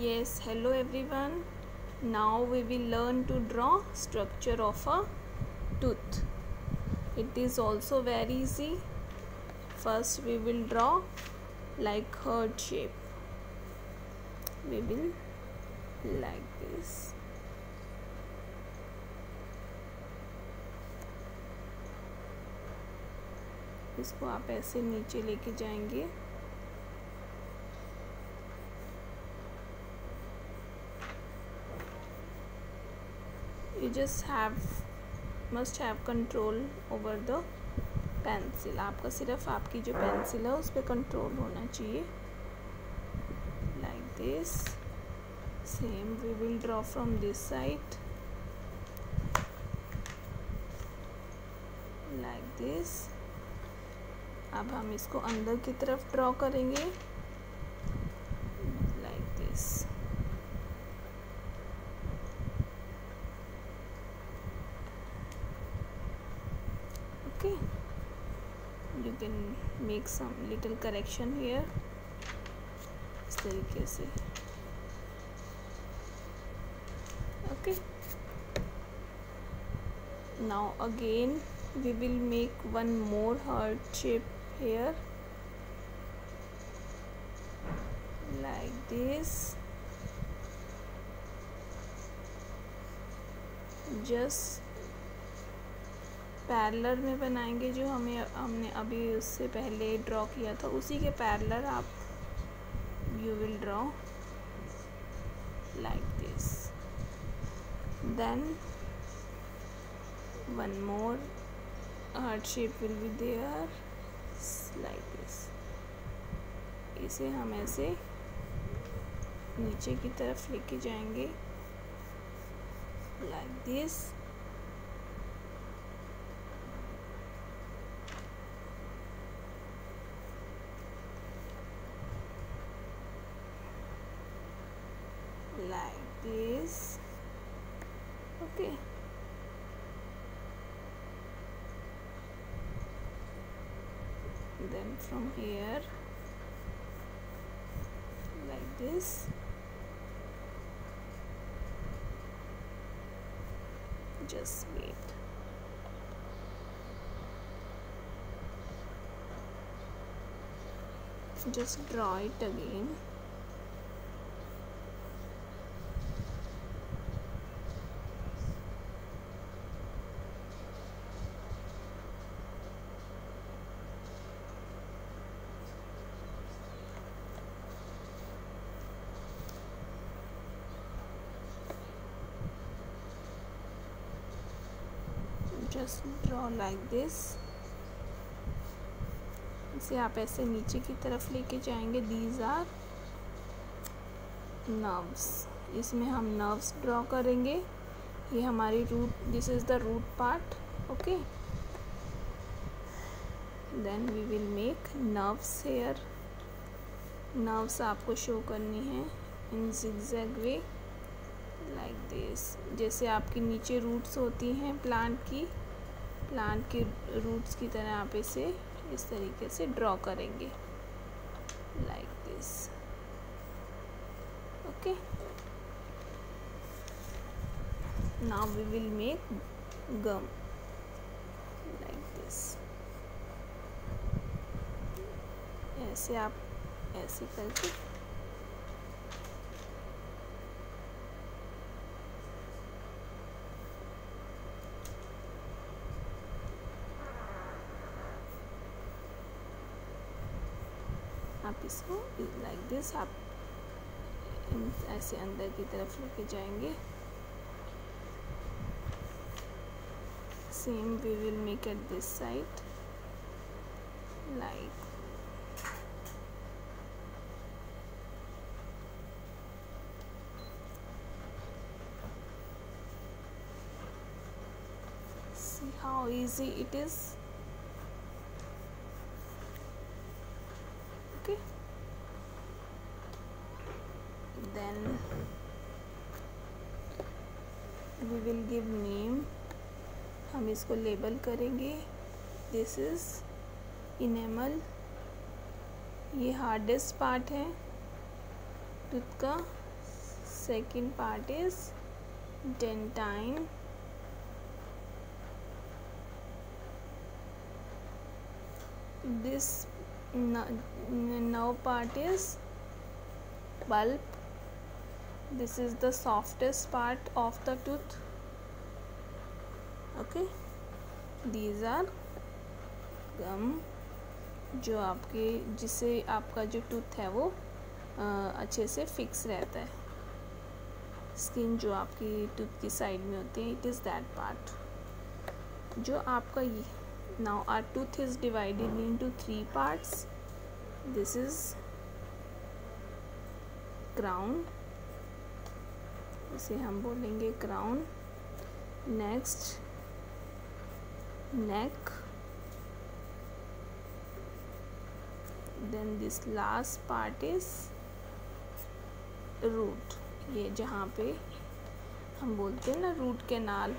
Yes, hello everyone. Now we will learn to draw structure of a tooth. It is also very easy. First we will draw like heart shape. We will like this. इसको आप ऐसे नीचे लेके जाएंगे. You just must have control over the pencil. आपका सिर्फ आपकी जो पेंसिल है उस पर कंट्रोल होना चाहिए. Like this. Same we will draw from this side. Like this. अब हम इसको अंदर की तरफ ड्रॉ करेंगे. Like this. Okay, you can make some little correction here. इस तरीके से. Okay, now again we will make one more heart shape here like this. Just parallel में बनाएंगे जो हमने अभी उससे पहले ड्रॉ किया था, उसी के पैरेलल आप you will draw like this. Then one more heart shape will be there like this. इसे हम ऐसे नीचे की तरफ लेके जाएंगे like this. Like this. Okay, then from here like this. Just wait. Just draw it again. Just draw like this. इसे आप ऐसे नीचे की तरफ लेके जाएंगे. These are nerves. इसमें हम nerves ड्रॉ करेंगे. ये हमारी root, this is the root part. Okay, then we will make nerves here. nerves आपको शो करनी है in zigzag way like this. जैसे आपकी नीचे रूट्स होती हैं प्लांट की रूट्स की तरह आप इसे इस तरीके से ड्रॉ करेंगे like this. Okay, now we will make gum like this. ऐसे आप ऐसे करके आप इसको लाइक दिस आप ऐसे अंदर की तरफ लेके जाएंगे. Same we will make at this side like. See how easy it is. Okay, then we will give name. हम इसको लेबल करेंगे. This is enamel. ये हार्डेस्ट पार्ट है टूथ का. second part is dentine. This nerve part is pulp. This is the softest part of the tooth. Okay, these are gum, जो आपके जिससे आपका जो टूथ है वो अच्छे से फिक्स रहता है. स्किन जो आपकी टूथ की साइड में होती है, इट इज़ दैट पार्ट. जो आपका ये now our tooth is divided into 3 parts. This is crown, इसे हम बोलेंगे crown. Next neck, then this last part is root. ये जहाँ पे हम बोलते हैं ना रूट कैनाल,